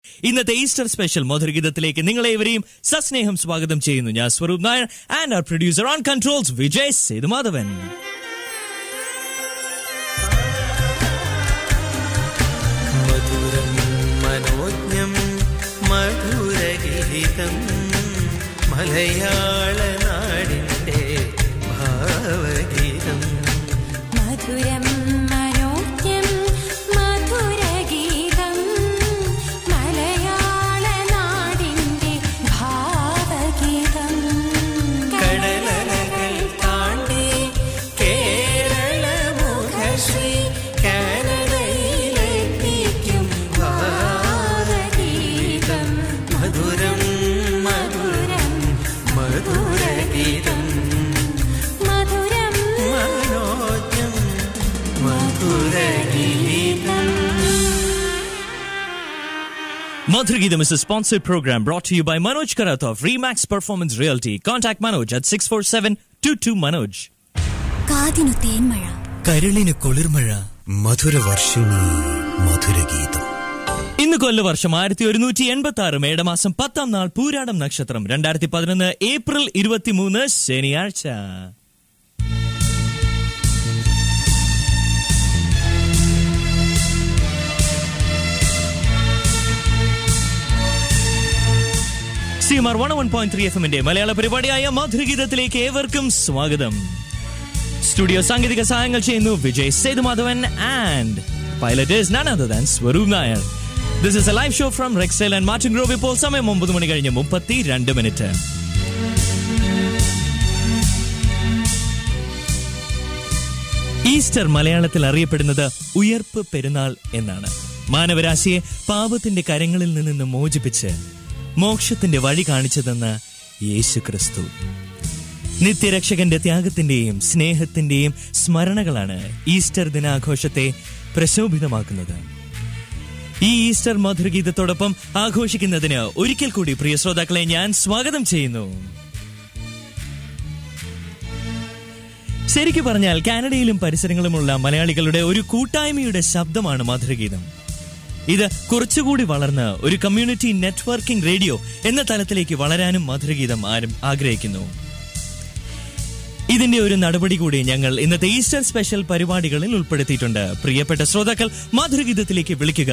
ഇന്നത്തെ Easter special മധുരഗീതത്തിലേക്ക് നിങ്ങളേവരെയും സസ്നേഹം സ്വാഗതം ചെയ്യുന്നു. ഞാൻ Swaroop Nair and our producer on controls Vijay Sethumadhavan. മധുരം മനോജ്ഞം മധുരഗീതം മലയാള നാടിന്റെ ഭാവഗീതം. മധുരം മനോജ്ഞം മധുരഗീതം മലയാള നാടിന്റെ ഭാവഗീതം. കടലകൾ താണ്ടി കേരള മുഖശ്രീ കാനഡയിലെത്തിക്കും ഭാവഗീതം. മധുരം മധുരം മധുരഗീതം മധുരം മനോജ്ഞം മധുരഗീതം. Madhurgeetham is a sponsored program brought to you by Manoj Karath of Remax Performance Realty. Contact Manoj at 647-22 Manoj. കാതിനു തേന്മഴ, കരളിന് കുളിർമഴ, മധുരവർഷിണി മധുരഗീതം. ഇന്ന് കൊല്ലവർഷം 1186 മേടമാസം 10-ാം നാൾ പൂരാടം നക്ഷത്രം 2011 ഏപ്രിൽ 23 ശനിയാഴ്ച. CMR 101.3 FM-ന്റെ മലയാള പരിപാടിയായ മധുരഗീതത്തിലേക്ക് ഏവർക്കും സ്വാഗതം. സ്റ്റുഡിയോ സാങ്കേതിക സഹായങ്ങൾ ചെയ്യുന്നു Vijay Sethumadhavan and pilot is none other than Swaroop Nair. This is a live show from Rexel and Martin Grove. ഇപ്പോൾ സമയം 9 മണി കഴിഞ്ഞ് 32 മിനിറ്റ്. ഈസ്റ്റർ മലയാളത്തിൽ അറിയപ്പെടുന്നത് ഉയർപ്പ് പെരുന്നാൾ എന്നാണ്. മാനവരാശിയെ പാപത്തിന്റെ കരങ്ങളിൽ നിന്ന് മോചിപ്പിച്ച് മോക്ഷത്തിന്റെ വഴി കാണിച്ചതെന്ന യേശു ക്രിസ്തു. നിത്യരക്ഷകന്റെ ത്യാഗത്തിന്റെയും സ്നേഹത്തിന്റെയും സ്മരണകളാണ് ഈസ്റ്റർ ദിനാഘോഷത്തെ പ്രശോഭിതമാക്കുന്നത്. ഈ ഈസ്റ്റർ മധുരഗീതത്തോടൊപ്പം ആഘോഷിക്കുന്നതിന് ഒരിക്കൽ കൂടി പ്രിയ ശ്രോതാക്കളെ ഞാൻ സ്വാഗതം ചെയ്യുന്നു. ശരിക്കു പറഞ്ഞാൽ കാനഡയിലും പരിസരങ്ങളുമുള്ള മലയാളികളുടെ ഒരു കൂട്ടായ്മയുടെ ശബ്ദമാണ് മധുരഗീതം. ഇത് കുറച്ചുകൂടി വളർന്ന് ഒരു കമ്മ്യൂണിറ്റി നെറ്റ്വർക്കിംഗ് റേഡിയോ എന്ന തലത്തിലേക്ക് വളരാനും മധുരഗീതം ആഗ്രഹിക്കുന്നു. ഇതിന്റെ ഒരു നടപടി കൂടി ഞങ്ങൾ ഇന്നത്തെ ഈസ്റ്റർ സ്പെഷ്യൽ പരിപാടികളിൽ ഉൾപ്പെടുത്തിയിട്ടുണ്ട്. പ്രിയപ്പെട്ട ശ്രോതാക്കൾ മധുരഗീതത്തിലേക്ക് വിളിക്കുക.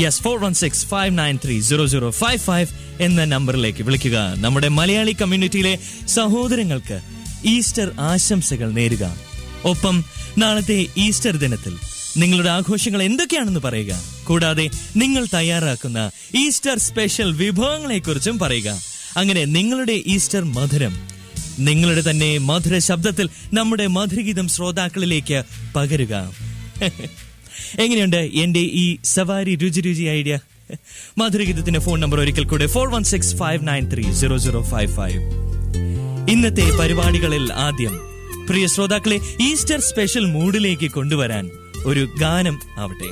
യെസ്, 416-593-0055 എന്ന നമ്പറിലേക്ക് വിളിക്കുക. നമ്മുടെ മലയാളി കമ്മ്യൂണിറ്റിയിലെ സഹോദരങ്ങൾക്ക് ഈസ്റ്റർ ആശംസകൾ നേരുക. ഒപ്പം നാളത്തെ ഈസ്റ്റർ ദിനത്തിൽ നിങ്ങളുടെ ആഘോഷങ്ങൾ എന്തൊക്കെയാണെന്ന് പറയുക. കൂടാതെ നിങ്ങൾ തയ്യാറാക്കുന്ന ഈസ്റ്റർ സ്പെഷ്യൽ വിഭവങ്ങളെക്കുറിച്ചും പറയുക. അങ്ങനെ നിങ്ങളുടെ ഈസ്റ്റർ മധുരം നിങ്ങളുടെ തന്നെ മധുര ശബ്ദത്തിൽ നമ്മുടെ മധുരഗീതം ശ്രോതാക്കളിലേക്ക് പകരുക. എങ്ങനെയുണ്ട് എന്റെ ഈ സവാരി രുചി ഐഡിയ? മധുരഗീതത്തിന്റെ ഫോൺ നമ്പർ ഒരിക്കൽ കൂടെ 416-593-0055. ഇന്നത്തെ പരിപാടികളിൽ ആദ്യം പ്രിയ ശ്രോതാക്കളെ ഈസ്റ്റർ സ്പെഷ്യൽ മൂഡിലേക്ക് കൊണ്ടുവരാൻ ഒരു ഗാനം ആവട്ടെ.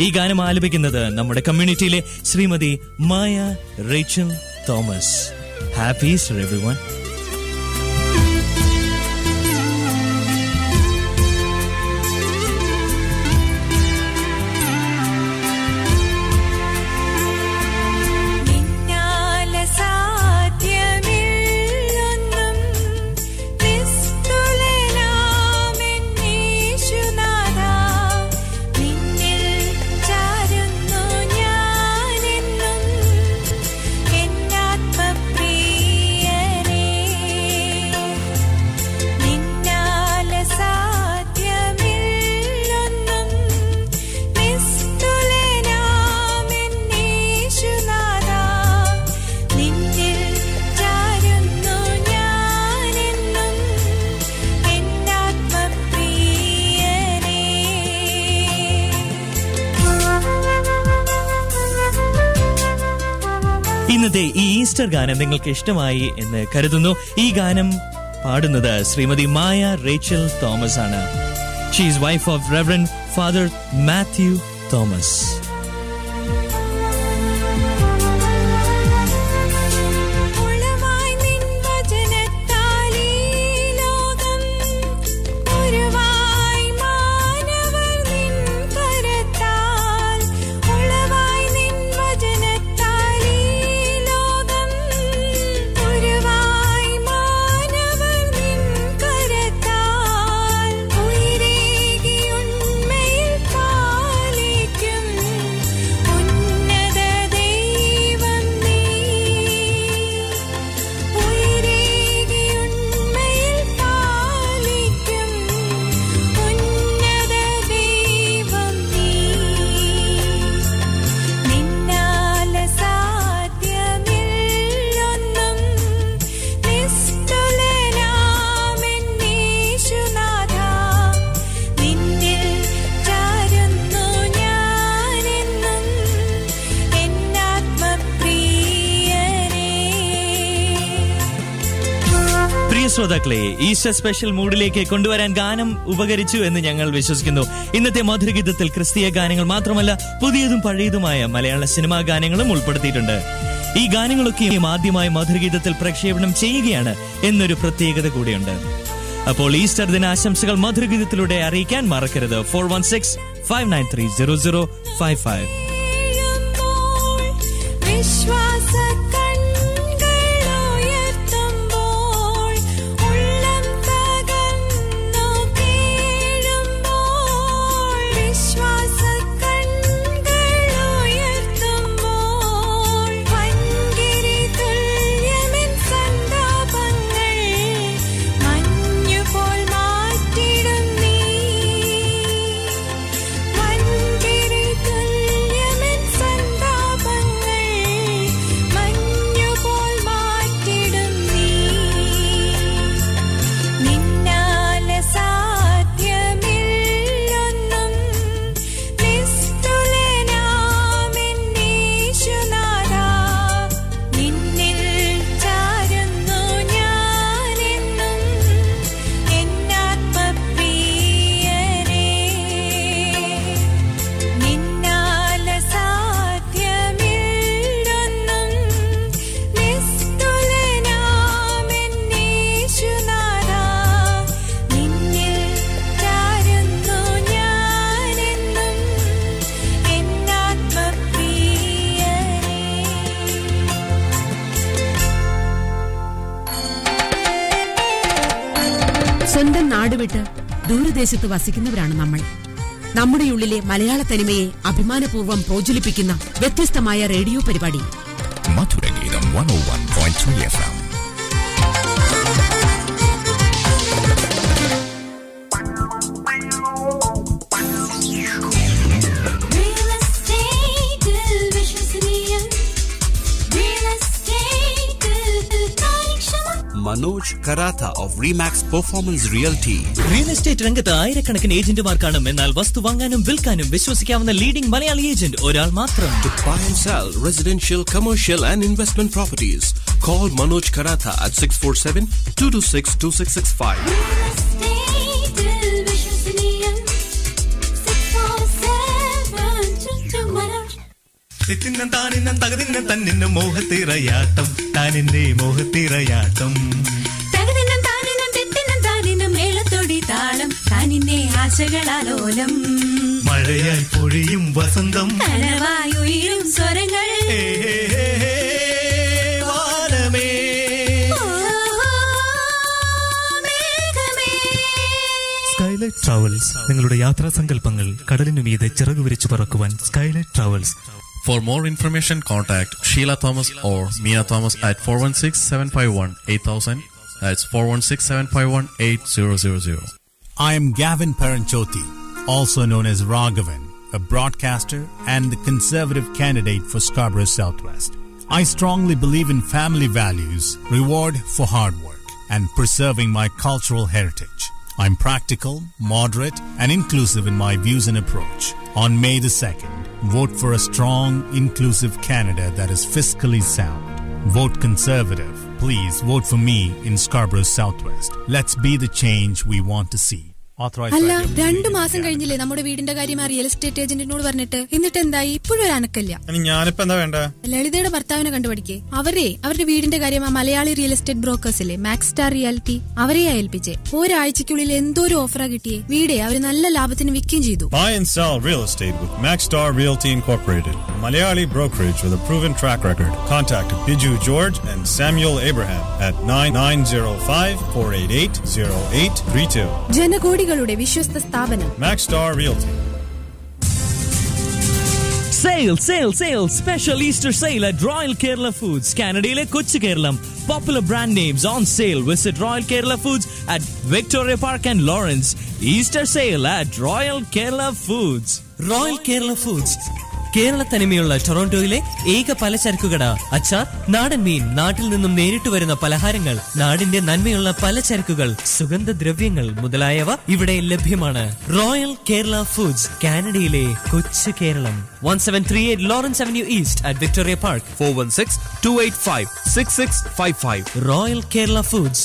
ഈ ഗാനം ആലപിക്കുന്നത് നമ്മുടെ കമ്മ്യൂണിറ്റിയിലെ Shrimati Maya Rachel Thomas. Happy Easter everyone. ഇന്നത്തെ ഈ ഈസ്റ്റർ ഗാനം നിങ്ങൾക്ക് ഇഷ്ടമായി എന്ന് കരുതുന്നു. ഈ ഗാനം പാടുന്നത് ശ്രീമതി മായ റേച്ചൽ തോമസ് ആണ്. She is wife of reverend father Mathew Thomas. മാനവർ നിൻ കരത്താൽ ഉളവായി നിൻ വചന ശ്രോതാക്കളെ, ഈസ്റ്റർ സ്പെഷ്യൽ മൂഡിലേക്ക് കൊണ്ടുവരാൻ ഗാനം ഉപകരിച്ചു എന്ന് ഞങ്ങൾ വിശ്വസിക്കുന്നു. ഇന്നത്തെ മധുരഗീതത്തിൽ ക്രിസ്തീയ ഗാനങ്ങൾ മാത്രമല്ല, പുതിയതും പഴയതുമായ മലയാള സിനിമാ ഗാനങ്ങളും ഉൾപ്പെടുത്തിയിട്ടുണ്ട്. ഈ ഗാനങ്ങളൊക്കെയും ആദ്യമായി മധുരഗീതത്തിൽ പ്രക്ഷേപണം ചെയ്യുകയാണ് എന്നൊരു പ്രത്യേകത കൂടിയുണ്ട്. അപ്പോൾ ഈസ്റ്റർ ദിന ആശംസകൾ മധുരഗീതത്തിലൂടെ അറിയിക്കാൻ മറക്കരുത്. 416-593-0055. സ്വന്തം നാടുവിട്ട് ദൂരദേശത്ത് വസിക്കുന്നവരാണ് നമ്മൾ. നമ്മുടെ ഉള്ളിലെ മലയാള തനിമയെ അഭിമാനപൂർവ്വം പ്രോജ്വലിപ്പിക്കുന്ന വ്യത്യസ്തമായ റേഡിയോ പരിപാടി മധുരഗീതം 101.3 FM. Manoj Karatha of Remax Performance Realty. Real estate രംഗത്ത് ആയിരക്കണക്കിന് ഏജന്റുമാർ എന്നാൽ വസ്തു വാങ്ങാനും വിൽക്കാനും വിശ്വസിക്കാവുന്ന ലീഡിംഗ് മലയാളി ഏജന്റ് ഒരാൾ മാത്രം. To buy and sell residential, commercial and investment properties. Call Manoj Karatha at 647-226-2665. മോഹത്തിറയാട്ടം താനിന്റെ മോഹത്തിറയാട്ടം താളം താനിന്റെ ആശകളാലോലം മഴയായി പൊഴിയും വസന്തം കനവായുയരും സ്വരങ്ങൾ വാനമേ സ്കൈലൈറ്റ് ട്രാവൽസ് നിങ്ങളുടെ യാത്രാ സങ്കല്പങ്ങൾ കടലിനു മീതെ ചിറകു വിരിച്ചു പറക്കുവാൻ skylight travels. For more information, contact Sheila Thomas or Mia Thomas at 416-751-8000. That's 416-751-8000. I am Gavin Paranchoti, also known as Raghavan, a broadcaster and the conservative candidate for Scarborough Southwest. I strongly believe in family values, reward for hard work, and preserving my cultural heritage. I'm practical, moderate, and inclusive in my views and approach. On May the 2nd, vote for a strong, inclusive Canada that is fiscally sound. Vote Conservative. Please vote for me in Scarborough Southwest. Let's be the change we want to see. അല്ല, 2 മാസം കഴിഞ്ഞില്ലേ നമ്മുടെ വീടിന്റെ കാര്യം ആ real estate ഏജന്റിനോട് പറഞ്ഞിട്ട്? എന്നിട്ട് എന്തായി? ഇപ്പോഴും ഒരു അനക്കല്ല. ഞാനിപ്പോ എന്താ വേണ്ട? ലളിതയുടെ ഭർത്താവിനെ കണ്ടുപിടിക്കേ. അവരുടെ വീടിന്റെ കാര്യം ആ മലയാളി റിയൽ എസ്റ്റേറ്റ് ബ്രോക്കേഴ്സിലെ മാക്സ് സ്റ്റാർ റിയാലിറ്റി അവരെയാ ഏൽപ്പിച്ചേ. ഒരാഴ്ചക്കുള്ളിൽ എന്തോ ഒരു ഓഫറാ കിട്ടിയേ. വീടേ അവര് നല്ല ലാഭത്തിന് വിൽക്കുകയും ചെയ്തു. Buy and sell real estate with Max Star Realty Incorporated, Malayali brokerage with a proven track record. Contact Biju George and Samuel Abraham at 9905-488-0832. ജനകോടികളുടെ വിശ്വസ്ത സ്ഥാപനം Max Star Realty. Sale! Special Easter sale at Royal Kerala Foods. കാനഡയിലെ കൊച്ചു Keralam. Popular brand names on sale. Visit Royal Kerala Foods at Victoria Park and Lawrence. Easter sale at Royal Kerala Foods. Royal Kerala Foods. Kerala തനിമയുള്ള ടൊറന്റോയിലെ ഏക പലചരക്ക് കട. അച്ചാർ, നാടൻ മീൻ, നാട്ടിൽ നിന്നും നേരിട്ട് വരുന്ന പലഹാരങ്ങൾ, നാടിന്റെ നന്മയുള്ള പലചരക്കുകൾ, സുഗന്ധദ്രവ്യങ്ങൾ മുതലായവ ഇവിടെ ലഭ്യമാണ്. റോയൽ കേരള ഫുഡ്സ്, കാനഡയിലെ കൊച്ചു Keralam. 1738 Lawrence Avenue East at Victoria Park. 416-285-6655. Royal Kerala Foods.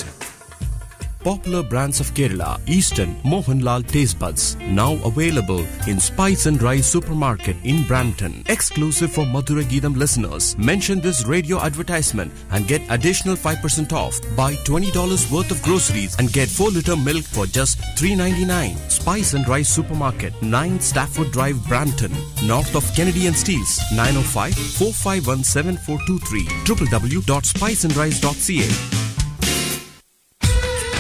popular brands of Kerala. Eastern Mohanlal Taste Buds, now available in Spice and Rice Supermarket in Brampton. Exclusive for Madhura Geetham listeners. Mention this radio advertisement and get additional 5% off. Buy $20 worth of groceries and get 4-liter milk for just $3.99. Spice and Rice Supermarket, 9 Stafford Drive, Brampton, north of Kennedy and Steels, 905-451-7423, www.spiceandrice.ca.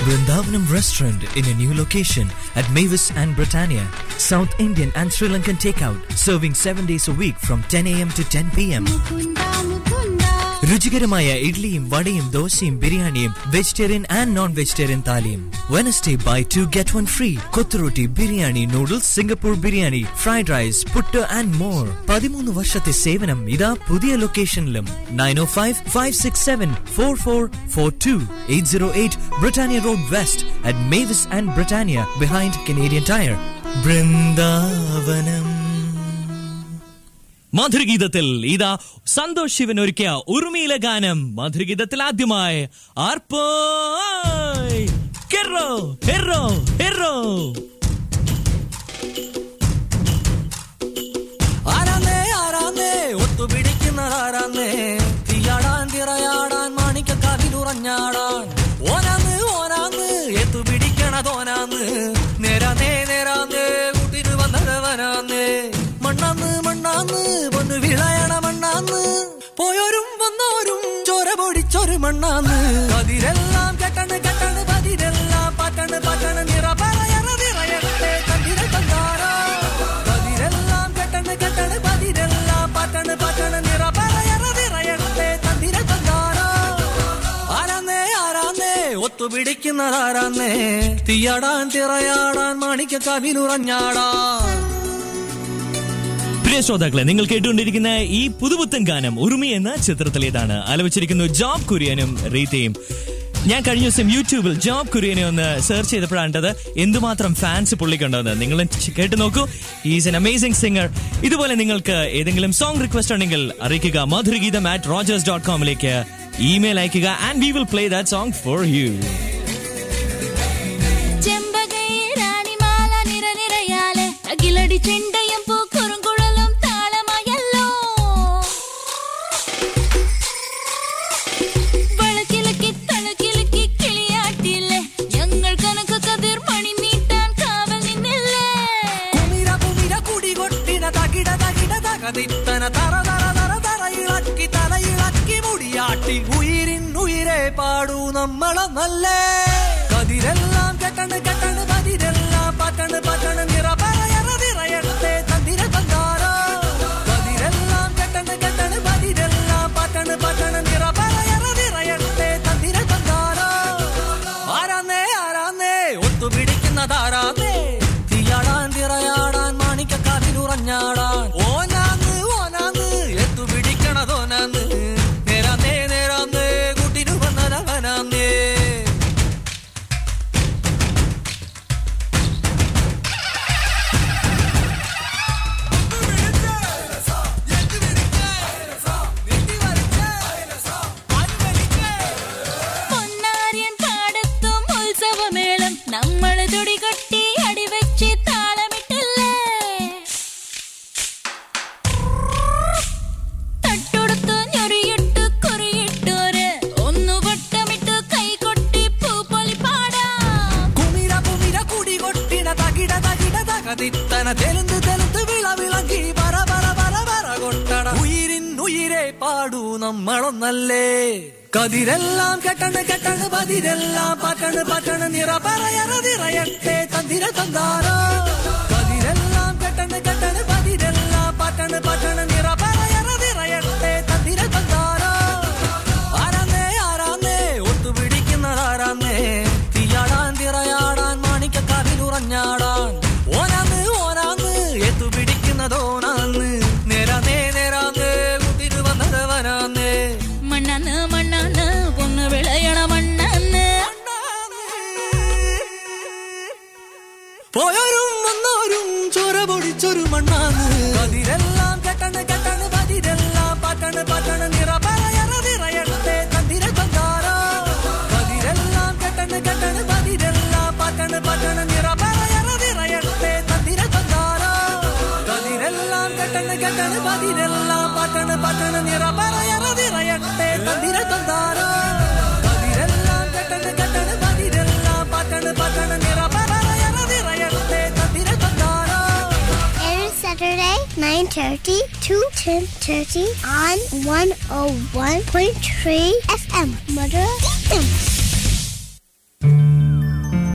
Vrindavanam Restaurant in a new location at Mavis and Britannia. South Indian and Sri Lankan takeout, serving 7 days a week from 10 a.m. to 10 p.m. രുചികരമായ ഇഡ്ലിയും വടയും ദോശയും ബിരിയാണിയും vegetarian and non vegetarian താലിയും. Wednesday buy 2 get 1 free. Kothu roti, biryani, noodles, Singapore biryani, fried rice, puttu and more. 13 വർഷത്തെ സേവനം ഇതാ പുതിയ ലൊക്കേഷനിലും. 905-567-4442, 808 Britannia Road West at Mavis and Britannia behind Canadian Tire. Vrindavanam. മധുരഗീതത്തിൽ ഇതാ സന്തോഷ് ശിവൻ ഒരുക്കിയ ഉറുമിയിലെ ഗാനം. മധുരഗീതത്തിൽ ആദ്യമായി ആർപ്പോയ് ഹെറോ ഹെറോ ഹെറോ. ആരാന്നേ ആരാന്നേ ഒത്തുപിടിക്കുന്നതാരാന്നേ, തീയാടാൻ തിറയാടാൻ മാണിക്കക്കാവിലുറഞ്ഞാടാൻ. ഓനാന്ന് ഓനാന്ന് എത്തുപിടിക്കണതോനാന്ന്, നേരാന്നേ നേരാന്നേ കൂട്ടിന് വന്നതവനാന്നേ. മണ്ണാന്ന് മണ്ണാന്ന് പൊന്നു വിളയണ മണ്ണാന്ന്, പോയോരും വന്നോരും ചോര പൊടിച്ചൊരു മണ്ണാന്ന്. പതിരെല്ലാം കെട്ടണ് കെട്ടണ് പതിരെല്ലാം പാറ്റണ് പാറ്റണ് നിറ പറയണ നിറയട്ടെ കണ്ടിര തന്താരാ. പതിരെല്ലാം കെട്ടണ് കെട്ടണ് പതിരെല്ലാം പാറ്റണ് പാറ്റണ് നിറ പറയണ നിറയട്ടെ കണ്ടിര തന്താരാ. ആരാന്നേ ആരാന്നേ ഒത്തുപിടിക്കുന്നതാരാന്നേ, തീയാടാൻ തിറയാടാൻ മാണിക്കക്കാവിലുറഞ്ഞാടാൻ. പ്രിയ ശ്രോതാക്കളെ, നിങ്ങൾ കേട്ടുകൊണ്ടിരിക്കുന്ന ഈ പുതുപുത്തൻ ഗാനം ഉറുമി എന്ന ചിത്രത്തിലേതാണ്. ആലപിച്ചിരിക്കുന്നു ജോബ് കുര്യനും റീതയും. ഞാൻ കഴിഞ്ഞ ദിവസം യൂട്യൂബിൽ ജോബ് കുര്യനെ ഒന്ന് സെർച്ച് ചെയ്തപ്പോഴാണ്ടത് എന്തുമാത്രം ഫാൻസ് പുള്ളിക്കുണ്ടെന്ന്. നിങ്ങൾ കേട്ടു നോക്കൂ. Is an amazing singer. ഇതുപോലെ നിങ്ങൾക്ക് ഏതെങ്കിലും സോങ് റിക്വസ്റ്റ് ഉണ്ടെങ്കിൽ അറിയിക്കുക. madhuragidam@rogers.com ഇമെയിൽ അയക്കുക and we will play that song for you. ഉയിരിൻ ഉയിരെ പാടൂ നമ്മളെ നല്ലേ. കതിരെല്ലാം കെട്ടണ് കെട്ടണ് പതിരെല്ലാം പാറ്റണ് പാറ്റണ് നിറ പറയണ നിറയട്ടെ തന്തിര തന്താരോ. കതിരെല്ലാം കെട്ടണ് കെട്ടണ് പതിരെല്ലാം പാറ്റണ് പാറ്റണ് നിറ പറയണ നിറയട്ടെ തന്തിര തന്താരോ. ആരാന്നേ ആരാന്നേ ഒത്തുപിടിക്കുന്നതാരാന്നേ, തീയാടാൻ തിറയാടാൻ മാണിക്കക്കാവിലുറഞ്ഞാടാൻ. ഓനാന്ന് ഓനാന്ന് എത്തുപിടിക്കണതോനാന്ന്, നേരാന്നേ നേരാന്നേ കൂട്ടിനു വന്നതവനാന്നേ. പൊന്നാരിയൻ പാടത്തും ഉത്സവമേളം നമ്മള് തുടികൊട്ടി അടിവെച്ച് താളമിട്ടില്ലേ. തട്ടൊടുത്ത് ഞൊറിയിട്ട് കുറിയിട്ടോര് ഒന്നു വട്ടമിട്ട് കൈകൊട്ടി പൂപ്പൊലി പാടാം. കുമിര കുമിര കുടി കൊട്ടിന തകിട തകിട തകതിത്തന തെലുന്ത് തെലുന്ത് വിള വിളങ്ങി പറ പറ പറ പറ കൊട്ടട. ഉയിരിൻ ഉയിരെ പാടൂ നമ്മളൊന്നല്ലേ. കതിരെല്ലാം കെട്ടണ് കെട്ടണ് പതിരെല്ലാം പാറ്റണ് പാറ്റണ് നിറ പറയണ നിറയട്ടെ തന്തിര തന്താരോ. കതിരെല്ലാം കെട്ടണ് കെട്ടണ് പതിരെല്ലാം പാറ്റണ് പാറ്റണ് നിറ പറയണ നിറയട്ടെ തന്തിര തന്താരോ. ആരാന്നേ ആരാന്നേ ഒത്തുപിടിക്കുന്നതാരാന്നേ, തീയാടാൻ തിറയാടാൻ മാണിക്കക്കാവിലുറഞ്ഞാടാൻ. ഓനാന്ന് ഓനാന്ന് എത്തുപിടിക്കുന്നതോനാന്ന്, നേരാന്നേ നേരാന്നേ കൂട്ടിന് വന്നതവനാന്നേ. മണ്ണാന്ന് മണ്ണാന്ന് പൊന്നു വിളയണ മണ്ണാന്ന്, പോയോരും വന്നോരും ചോര പൊടിച്ചൊരു മണ്ണാന്ന്. കതിരെല്ലാം കെട്ടണ് 9:30 to 10:30 on 101.3 FM. Madura Geetam.